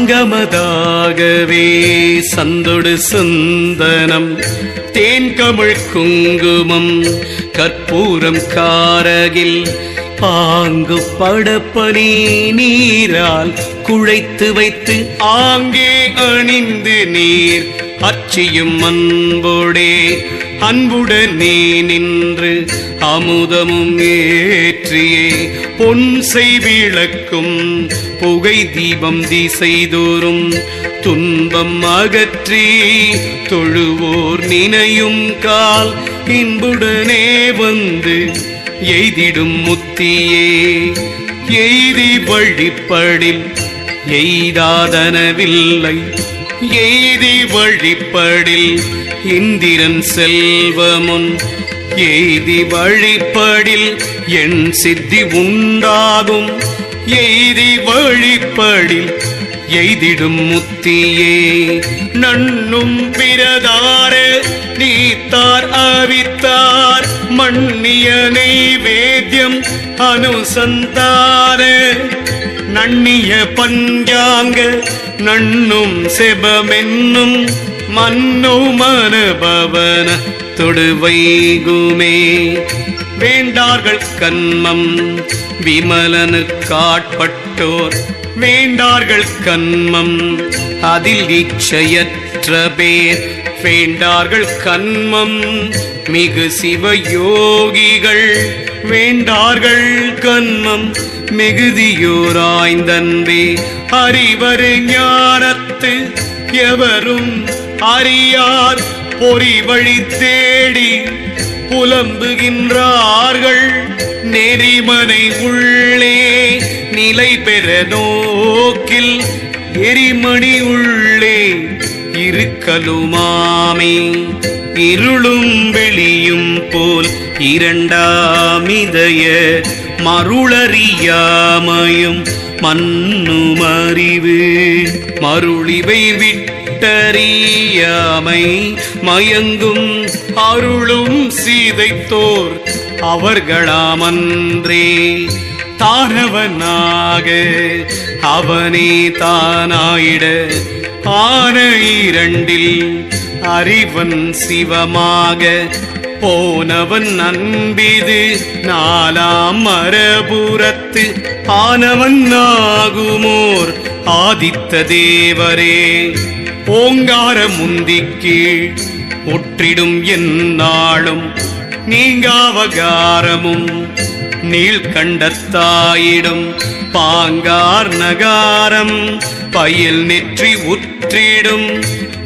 சங்கமதாகவே சந்தொடு சுந்தனம் தேன்கமிழ் குங்குமம் கற்பூரம் காரகில் பாங்கு படப்பனி நீரால் குழைத்து வைத்து ஆங்கே அணிந்து நீர் அச்சியும் அன்போடே அன்புடனே நின்று அமுதமும் ஏற்றியே பொன்சை விளக்கும் புகை தீபம் திசைதோறும் துன்பம் அகற்றி தொழுவோர் நினையும் கால் இன்புடனே வந்து எய்திடும் முத்தியே எய்தி வழிப்படில் எய்தாதனவில்லை எய்தி வழிப்படில் இந்திரன் செல்வமுன் எய்தி வழிப்படில் என் சித்தி உண்டாகும் எய்தி வழிப்படில் எய்திடும் முத்தியே நண்ணும் பிரதார நீத்தார் அவித்தார் மண்ணிய நைவேத்யம் அனுசந்தார நண்ணிய பஞ்சாங்க நண்ணும் செபமென்னும் மன்னோ மனபவன தொடுவைகுமே வேண்டார்கள் கன்மம் விமலனு காட்பட்டோர் வேண்டார்கள் கன்மம் அதில் இச்சையற்ற பேர் வேண்டார்கள் கன்மம் மிகு சிவயோகிகள் வேண்டார்கள் கன்மம் மிகுதியோராய்ந்தன்பே அறிவரு ஞானத்து எவரும் அறியார் பொறி வழி தேடி புலம்புகின்றார்கள் நெறிமனை உள்ளே நிலை பெற நோக்கில் எரிமணி உள்ளே இருக்கலுமாமே இருளும் வெளியும் போல் இரண்டாமிதய மருளறியாமையும் மன்னும் அறிவு மருளிவை விட்டறியாமை மயங்கும் அருளும் சீதைத்தோர் அவர்களாமன்றே தானவனாக அவனே தானாயிட ஆன இரண்டில் அறிவன் சிவமாக போனவன் அன்பிது நாலாம் மரபுரத்து ஆனவன் ஆகுமோர் ஆதித்த தேவரே ஓங்கார முந்திக்கு ஒற்றிடும் எந்நாளும் நீங்காவகாரமும் நீள்கண்டத்தாயிடும் பாங்கார் நகாரம் பயில் நெற்றி உற்றிடும்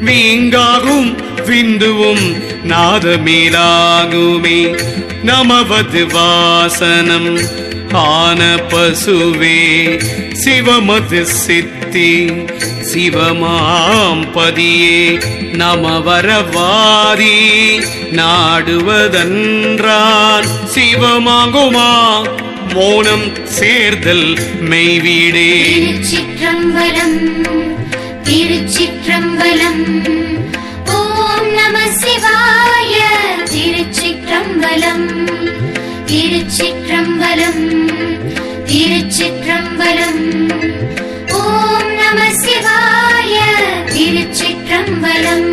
வீங்காகும் விந்துவும் நாதமேலாகுமே நமவது வாசனம் ஆன பசுவே சிவமது சித்தி சிவமாம் பதியே நமவரவாதி நாடுவதன்றான் சிவமாகுமா மோனம் சேர்தல் மெய்வீடே திருச்சிற்றம்பலம் திருச்சிற்றம்பலம் ஓம் நம சிவாய திருச்சிற்றம்பலம் திருச்சிற்றம்பலம் திருச்சிற்றம்பலம் ஓம் நம சிவாய திருச்சிற்றம்பலம்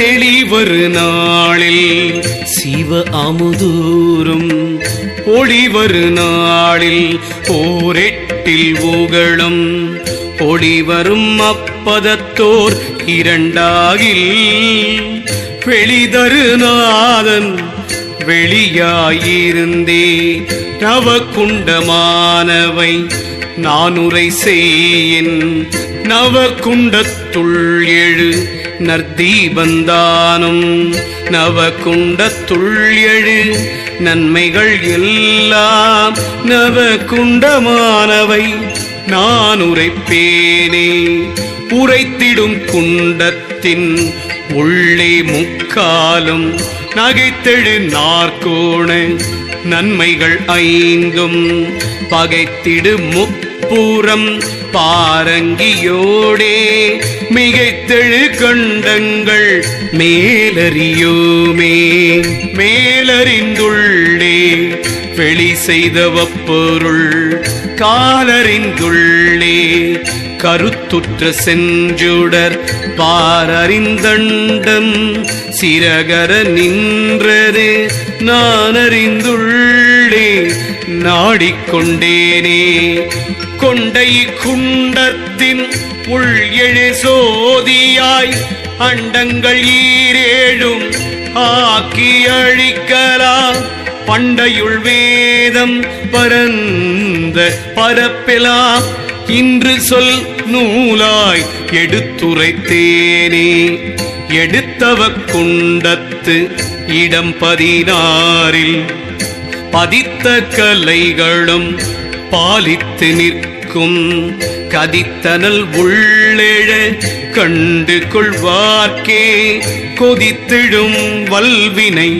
தெளிவரு நாளில் சிவ அமுதூரும் ஒளிவரு நாளில் ஓரெட்டில் உகளும் ஒளிவரும் அப்பதத்தோர் இரண்டாகில் வெளிதருநாதன் வெளியாயிருந்தே நவகுண்டமானவை நானுரை செய்யின் நவகுண்டத்துள் எழு நற்தீபந்தானும் நவகுண்டத்துள் எழு நன்மைகள் எல்லாம் நவகுண்டமானவை நான் உரைப்பேனே உரைத்திடும் குண்டத்தின் உள்ளே முக்காலும் நகைத்தெழு நாற்கோண நன்மைகள் ஐந்தும் பகைத்திடு முப்புறம் பாரங்கியோடே மிகைத்தெழு கண்டங்கள் மேலறியோமே. மேலறிந்துள்ளே வெளி செய்தவப்பொருள் காலறிந்துள்ளே கருத்துற்ற செஞ்சுடர் பாரறிந்தண்டம் சிறகர நின்றது நான் அறிந்துள்ளே நாடிக்கொண்டேனே. கொண்டை குண்டத்தின் உள் எழு சோதியாய் அண்டங்கள் ஈரேழும் ஆக்கி அழிக்கலாம் பண்டையுள் வேதம் பரந்த பரப்பெலாம் இன்று சொல் நூலாய் எடுத்துரைத்தேனே. எடுத்தவ குண்டத்து இடம் 16 பதித்த கலைகளும் பாலித்து நிற்கும் கதித்தனல் உள்ளெழ கண்டு கொள்வார்க்கே கொதித்திடும் வல்வினை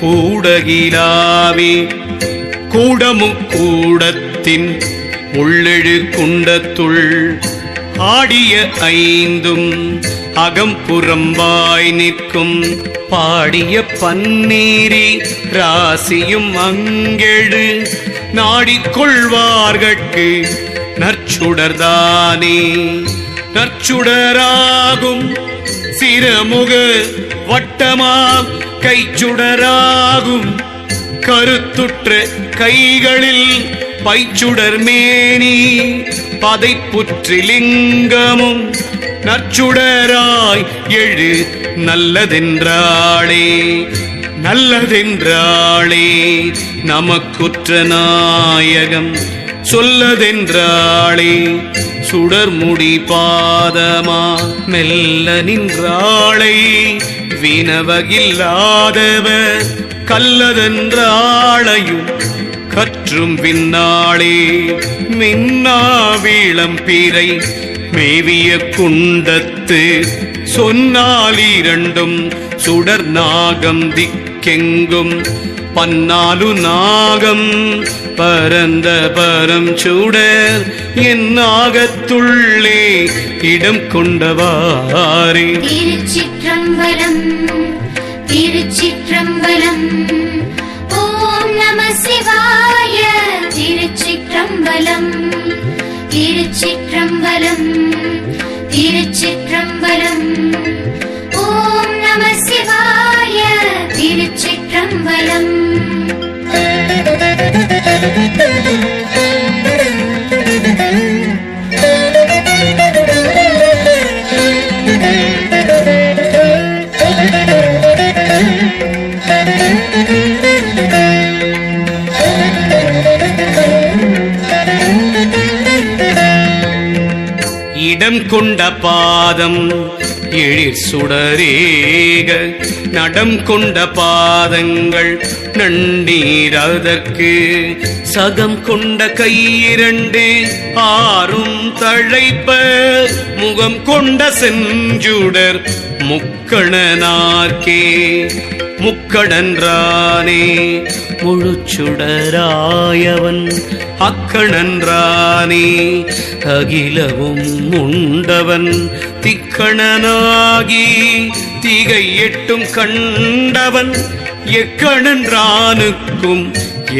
கூடகிலாவே. கூடமும் கூடத்தின் உள்ளெழு குண்டத்துள் ஆடிய ஐந்தும் அகம்புறம்பாய் நிற்கும் பாடிய பன்னீரி ராசியும் அங்கெழு நாடிக்கொள்வார்கட்கு நற்சுடர்தானே. நற்சுடராகும் சிரமுக வட்டமாம் கைச்சுடராகும் கருத்துற்ற கைகளில் பைச்சுடர் மேனி பதைப்புற்றிலிங்கமும் நற்சுடராய் எழு நல்லதென்றாளே. நல்லதென்றாளே நமக்குற்ற நாயகம் சொல்லதென்றாளே. சுடர்முடி பாதமா மெல்ல நின்றாளை வினவகில்லாதவர் கல்லதென்றாளையும் கற்றும் விண்ணாளே. மின்னாவிளம் பிறை மேவிய குண்டத்து சொன்னால் இரண்டும் சுடர் நாகம் திக்கெங்கும் பன்னாலு நாகம் பரந்த பரம் சுடர் என் நாகத்துள்ளே இடம் கொண்டவாரே. திருச்சிற்றம்பலம் திருச்சிற்றம்பலம் ஓம் நம சிவாய. திருச்சிற்றம்பலம் திருச்சிற்றம்பலம் திருச்சிற்றம்பலம் ஓம் நம சிவாய. திருச்சிற்றம்பலம். இடம் கொண்ட பாதம் எழிற் சுடரேக நடம் கொண்ட பாதங்கள் நன்னீரதற்கு சகம் கொண்ட கையிரண்டு ஆறும் தழைப்ப முகம் கொண்ட செஞ்சுடர் முக்கணனார்க்கே. முக்கடன்றானே முழுச்சுடராயவன் அக்கணன்றானே அகிலவும் உண்டவன் திக்கணனாகி திகை எட்டும் கண்டவன் எக்கணன்றானுக்கும்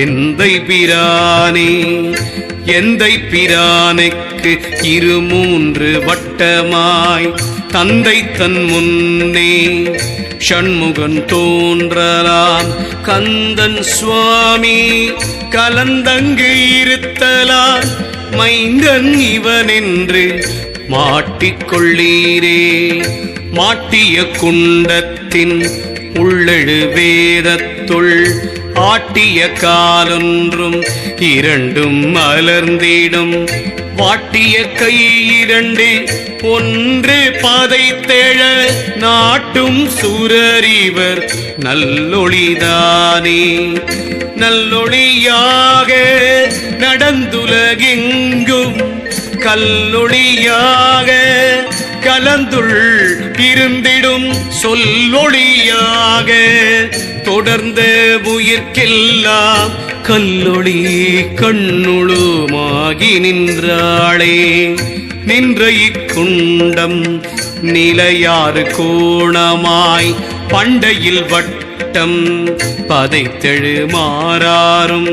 எந்தை பிரானே. எந்தை பிரானுக்கு 3 வட்டமாய் தந்தை தன் முன்னே ஷண்முகன் தோன்றலாம் கந்தன் சுவாமி கலந்தங்கு இருத்தலான் மைந்தன் இவனென்று மாட்டிக்கொள்ளீரே. மாட்டிய குண்டத்தின் உள்ளெழு வேதத்துள் ஆட்டிய காலொன்றும் 2 மலர்ந்திடும் வாட்டிய கை 2 ஒன்று பதைத்தெழ நாட்டும் சுரறிவர் நல்லொளிதானே. நல்லொளியாக நடந்துலகெங்கும் கல்லொளியாக கலந்துள் இருந்திடும் சொல்லொளியாக தொடர்ந்த உயிர்க்கெல்லாம் கல்லொளி கண்ணுளுமாகி நின்றாளே. நின்ற இக்குண்டம் நிலையாறு கோணமாய் பண்டையில் வட்டம் பதைத்தெழு மாறாரும்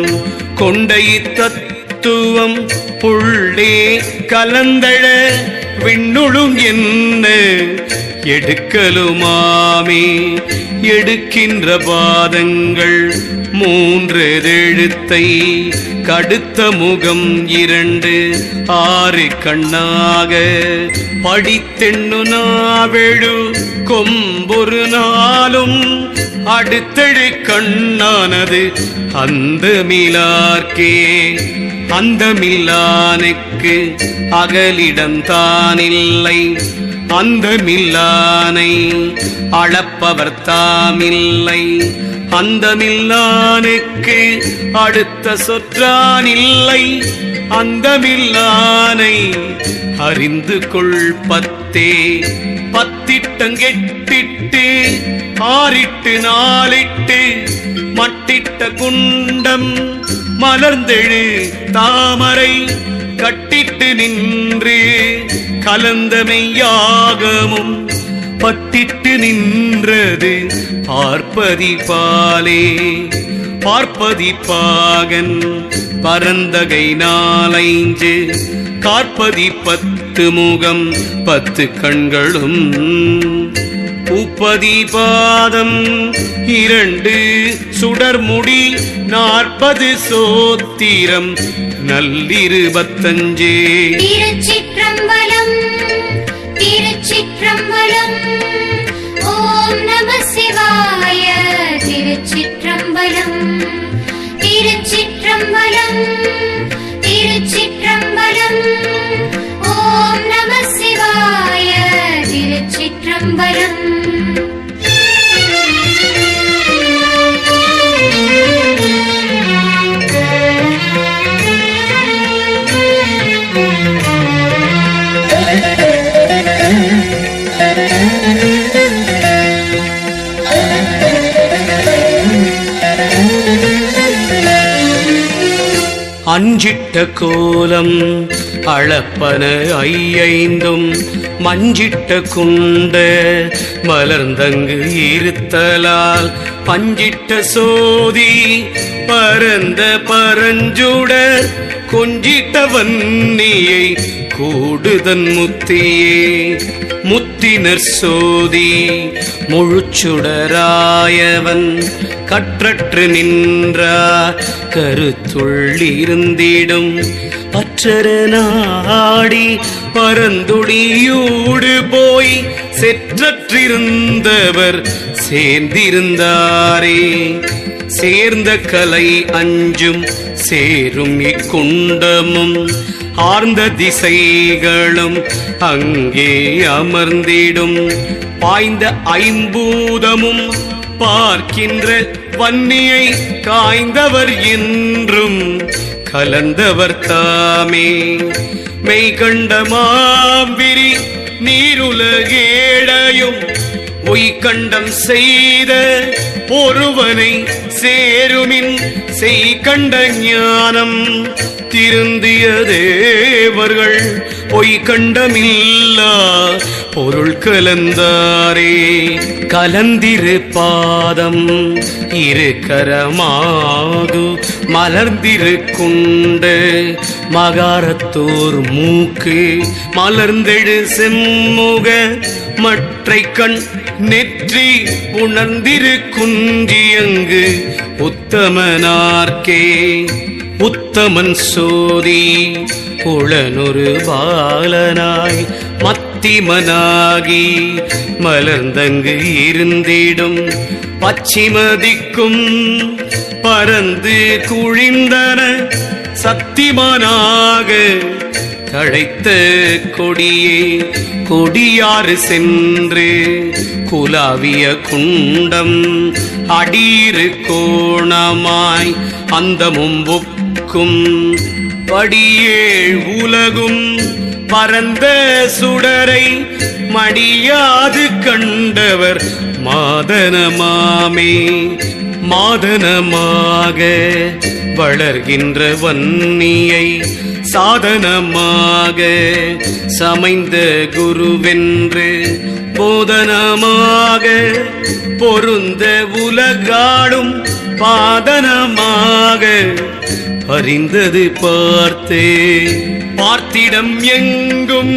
கொண்டை தத்துவம் புள்ளே கலந்தழ விண்ணுளும் என்ன எடுக்கலுமாமே. எடுக்கின்ற பாதங்கள் மூன்றெழுத்தை கடுத்த முகம் 2 6 கண்ணாக படித்தெண்ணு நாவெழு கொம்பொரு நாளும் அடுத்தழு கண்ணானது அந்தமிலார்க்கே. அந்தமில்லானுக்கு அகலிடம் தானில்லை, அந்தமில்லானை அளப்பவர் தாமில்லை. அந்தமில்லானுக்கு அடுத்த சொற்றானில்லை, அந்தமில்லானை அறிந்து கொள் பத்தே. பத்திட்டங்கெட்டிட்டு 6 4 மட்டிட்ட குண்டம் மலர்ந்தெழு தாமரை கட்டிட்டு நின்று கலந்தமையாகமும் பட்டிட்டு நின்றது பார்ப்பதி பாலே. பார்ப்பதி பாகன் பரந்தகை 4 காற்பதி 10 முகம் 10 கண்களும் பூப்பதி பாதம் 2 சுடர்முடி 40 சோத்திரம் நல்லிருபத்தஞ்சே. திருச்சிற்றம்பலம் திருச்சிற்றம்பலம். ஓம் நம சிவாய. திருச்சிற்றம்பலம் திருச்சிற்றம்பலம் திருச்சிற்றம்பலம். ஓம் நம சிவாய. திருச்சிற்றம்பலம். அஞ்சிட்ட கோலம் அளப்பன 5 மஞ்சிட்ட குண்ட மலர்ந்தங்கு இருத்தலால் பஞ்சிட்ட சோதி பரந்த பரஞ்சுடர் கொஞ்சிட்ட வன்னியை கூடுதன் முத்தியே. முத்தினர் சோதி முழுச்சுடராயவன் கற்றற்று நின்றார் கருத்துள்ளிருந்திடும் பற்றர நாடி பரந்துடியூடு போய் செற்றற்றிருந்தவர் சேர்ந்திருந்தாரே. சேர்ந்த கலை 5 சேரும் இக்குண்டமும் ஆர்ந்த திசைகளும் அங்கே அமர்ந்திடும் பாய்ந்த 5 பூதமும் பார்க்கின்ற வன்னியை காய்ந்தவர் என்றும் கலந்தவர் தாமே. மெய்கண்ட மாவிரி நீருலகேடையும் பொய்கண்டம் செய்த ஒருவனை சேருமின் செய்கண்ட ஞானம் திருந்திய தேவர்கள் பொய்கண்டமில்லா பொருள் கலந்தாரே. கலந்திரு பாதம் 2 கரமாகு மலர்ந்திரு குண்டு மகாரத்தோர் மூக்கு மலர்ந்தெழு செம்முக மற்றை கண் நெற்றி உணர்ந்திரு குஞ்சியங்கு உத்தமனார்க்கே. உத்தமன் சோதி உளனொரு பாலனாய் மத்திமனாகி மலர்ந்தங்கு இருந்திடும் பச்சிமதிக்கும் பரந்து குழிந்தன சத்திமனாக தழைத்த கொடியே. கொடியாறு சென்று குலாவிய குண்டம் அடீரு கோணமாய் அந்த மும்புக்கும் படியேழ் உலகும் பரந்த சுடரை மடியாது கண்டவர் மாதனமாமே. மாதனமாக வளர்கின்ற வன்னியை சாதனமாக சமைந்த குருவென்று போதனமாக பொருந்த உலகாடும் பாதனமாக அறிந்தது பார்த்தே பார்த்திடம் எங்கும்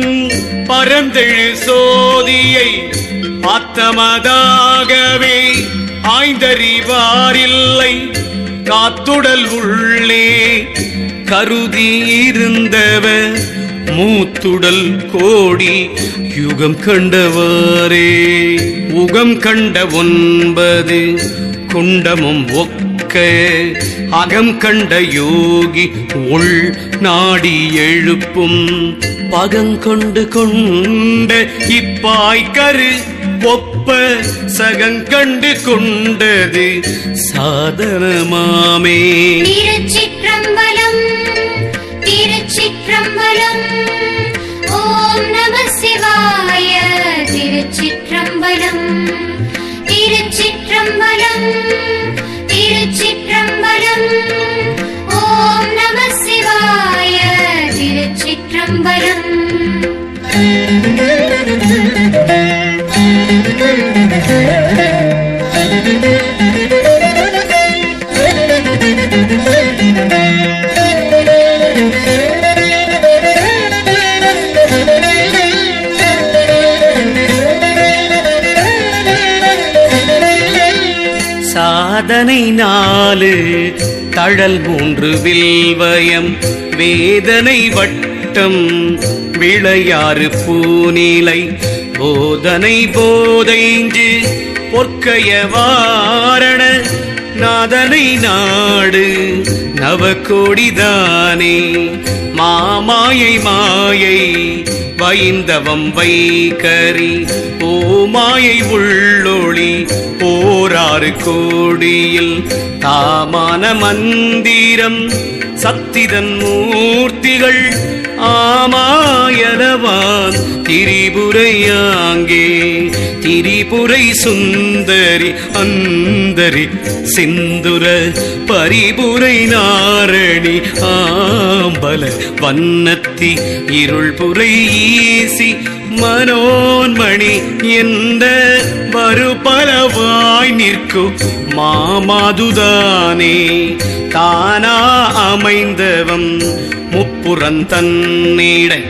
பரந்தெழு சோதியை ஆத்தமதாகவே ஆய்ந்தறிவாரில்லை காத்துடல் உள்ளே கருதி இருந்தவர் மூத்துடல் கோடி யுகம் கண்டவாரே உகம் கண்ட 9 குண்டமும் ஒக்க அகம் கண்ட யோகி உள் நாடி எழுப்பும் பகங்கொண்டு கொண்ட இப்பாய்கரு ஒப்ப சகங்கண்டு கொண்டது சாதனமாமே. திருச்சிற்றம்பலம் திருச்சிற்றம்பலம் ஓம் நம சிவாய. திருச்சிற்றம்பலம் திருச்சிற்றம்பலம் திருச்சிற்றம்பலம் ஓம் நம சிவாய. திருச்சிற்றம்பலம். சாதனை 4 தழல் 3 வில்வயம் வேதனை வட்டம் விளையாறு பூநிலை போதனை போதைஞ்சு பொற்கைய வாரண நாதனை நாடு நவகோடிதானே மாமாயை மாயை வைந்தவம் வைகரி ஓமாயை உள்ளொளி போராறு கோடியில் தாமான மந்திரம் சத்திதன் மூர்த்திகள் ஆமாயலவான் திரிபுரையாங்கே திரிபுரை சுந்தரி அந்தரி சிந்துர பரிபுரை நாரணி ஆம்பல வண்ணத்தி இருள்புரை ஈசி மனோன்மணி என்ற வருபலவாய் நிற்கும் மாமாதுதானே தானா அமைந்தவம் முப்புறந்தன்னிடை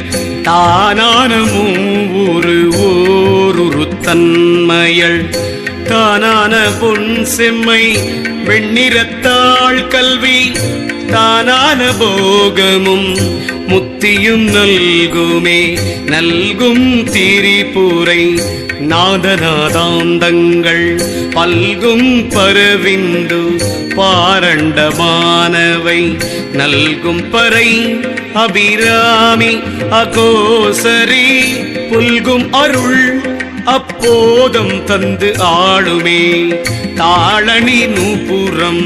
தானான மூவுரு ஓருரு தன்மையள் தானான பொன் செம்மை வெண்ணிறத்தாள் கல்வி தானான போகமும் முத்தியும் நல்குமே நல்கும் திரிபுரை நாதநாதாந்தங்கள் பல்கும் பரவிந்து பாரண்டமானவை நல்கும் பறை அபிராமி அகோசரி புல்கும் அருள் அப்போதம் தந்து ஆளுமே தாளணி நூபுரம்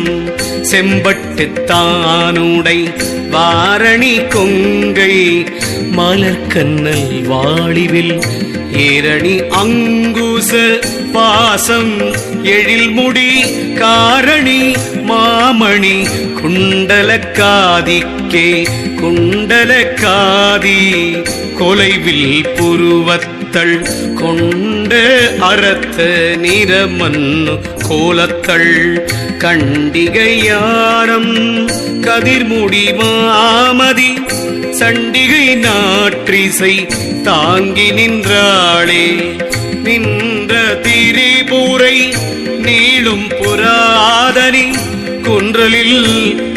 செம்பட்டு தானுடை வாரணி கொங்கை மலர்கண்ணல் வாழிவில் ஏரணி அங்குச பாசம் எழில்முடி காரணி மாமணி குண்டலக்காதிக்கே குண்டலக்காதி கொலைவில் புருவத்தள் கொண்ட அறத்த நிறமன்னு கோலத்தள் கண்டிகையாரம் கதிர்முடி மாமதி சண்டிகை நாற்றிசை தாங்கி நின்றாளே நின்ற திரிபுரை நீளும் புராதனி குன்றலில்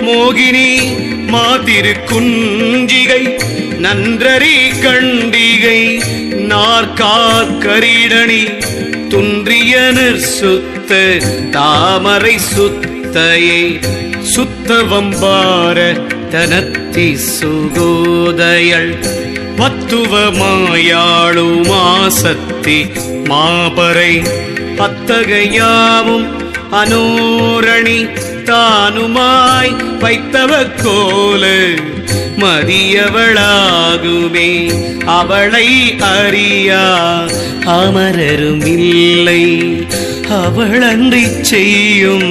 மோகினி மாதிரு குஞ்சிகை நன்றறி கண்டிகை நாற்காக்கரிடணி துன்றியனர் சுத்த தாமரை சுத்தையை சுத்தவம்பார தனத்தி சுகோதயள் பத்துவமாயாளு மாசத்தி மாபரை அத்தகையாவும் அனோரணி தானுமாய் வைத்தவ கோல மதியவளாகுமே அவளை அறியா அமரரும் இல்லை அவளன்றி செய்யும்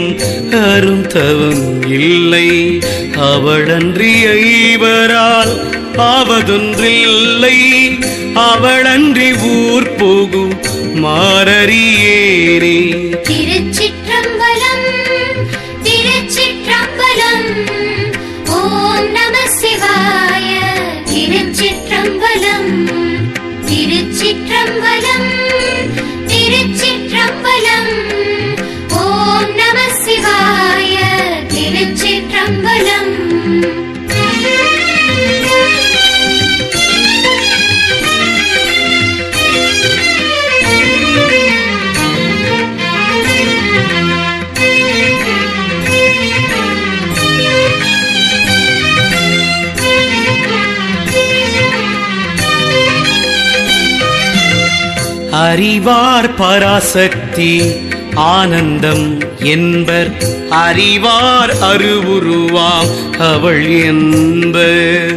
அருந்தவம் இல்லை. அவளன்றி ஐவரால் ஆவதொன்றில்லை. அவளன்றி ஊர் போகும் மாறறியேனே. திருச்சிற்றம்பலம் திருச்சிற்றம்பலம். ஓம் நம சிவாய. திருச்சிற்றம்பலம் திருச்சிற்றம்பலம் திருச்சிற்றம்பலம். ஓம் நம சிவாய. திருச்சிற்றம்பலம். அறிவார் பராசக்தி ஆனந்தம் என்பர். அறிவார் அருவுருவாம் அவள் என்பர்.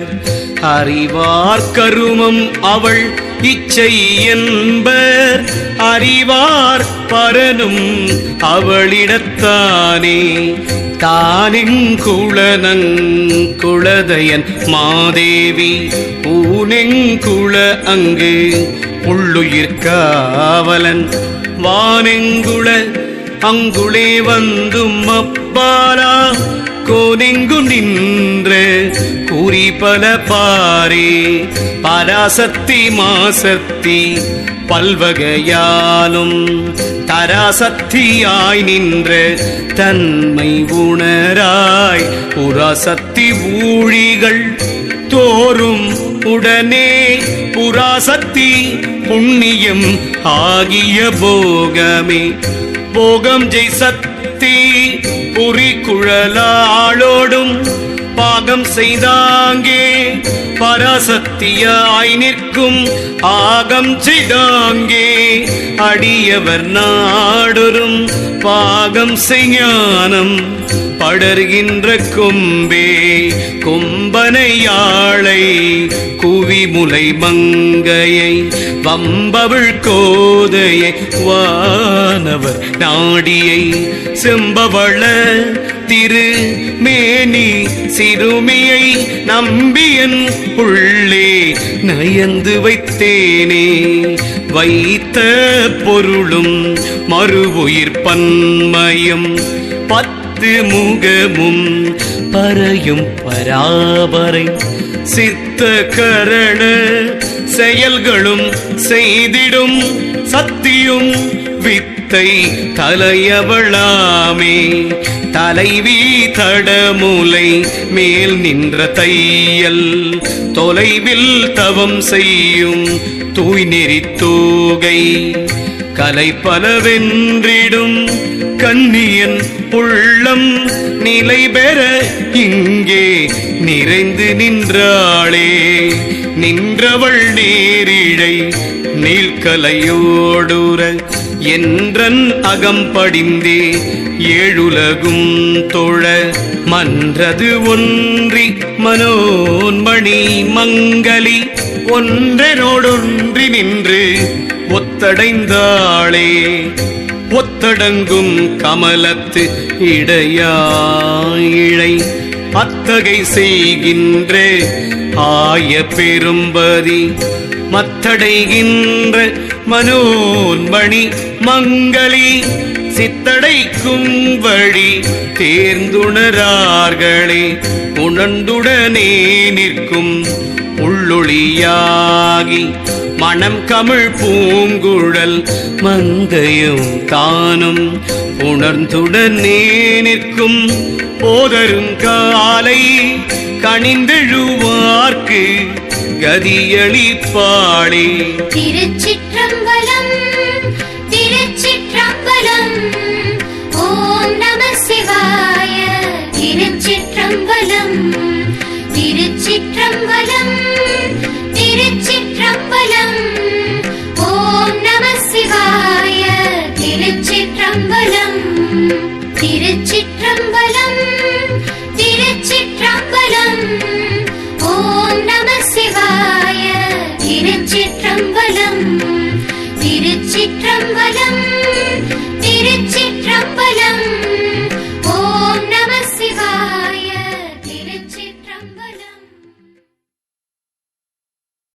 அறிவார் கருமம் அவள் இச்சை என்பர். அறிவார் பரனும் அவளிடத்தானே. தானெங்குளனங்குளதயன் மாதேவி ஊனெங்குள அங்கு உள்ளுயிர் காவலன். வானெங்குள அங்குளே வந்தும் அப்பாலா கோனெங்கு நின்ற கூறி பல பாரே. பராசக்தி மாசக்தி பல்வகையாலும் தராசக்தியாய் நின்ற தன்மை உணராய். புராசக்தி ஊழிகள் தோறும் உடனே புராசக்தி புண்ணியம் ஆகிய போகமே. போகம் ஜெய் சக்தி புரிகுழலாளோடும் பாகம் செய்தாங்கே. பராசக்தியாய் நிற்கும் ஆகம் செய்தாங்கே. அடியவர் நாடொரும் பாகம் செய்ஞானம் படர்கின்ற கொம்பே. கொம்பனையாளை குவிமுலை மங்கையை வம்பவள் கோதையை வானவர் நாடியை. செம்பவள திரு மேனி சிறுமியை நம்பியன் உள்ளே நயந்து வைத்தேனே. வைத்த பொருளும் மறுவுயிர் பன்மையும் பத்து முகமும் பறையும் பராபரை. சித்த கரண செயல்களும் செய்திடும் சத்தியும் வித்தை தலையவளாமே. தலைவி தடமுலை மேல் நின்ற தையல் தொலைவில் தவம் செய்யும் தூய் நெறி தூகை. கலை பலவென்றிடும் கண்ணியன் உள்ளம் நிலை பெற இங்கே நிறைந்து நின்றாளே. நின்றவள் நேரிழை நீழ்கலையோடுற என்றன் அகம்படிந்தே. ஏழுலகும் தொழ மன்றது ஒன்றி மனோன்மணி மங்கலி ஒன்றனோடொன்றி நின்று ஒத்தடைந்தாளே. ஒத்தடங்கும் கமலத்து இடையாயிழை அத்தகை செய்கின்ற ஆய பெரும்பதி. மத்தடைகின்ற மனோன்மணி மங்கலி சித்தடைக்கும் வழி தேர்ந்துணரார்களே. உணர்ந்துடனே நிற்கும் உள்ளொளியாகி மணம் கமிழ் பூங்குழல் மங்கையும் தானும் உணர்ந்துடனே நிற்கும் போதருங்காலை கனிந்தெழுவார்க்கு கதியளிப்பாளே. திருச்சிற்றம்பலம் திருச்சிற்றம்பலம். ஓம் நம சிவாய. திருச்சிற்றம்பலம் திருச்சிற்றம்பலம் திருச்சிற்றம்பலம். ஓம் நம சிவாய. திருச்சிற்றம்பலம் திருச்சிற்றம்பலம் திருச்சிற்றம்பலம்.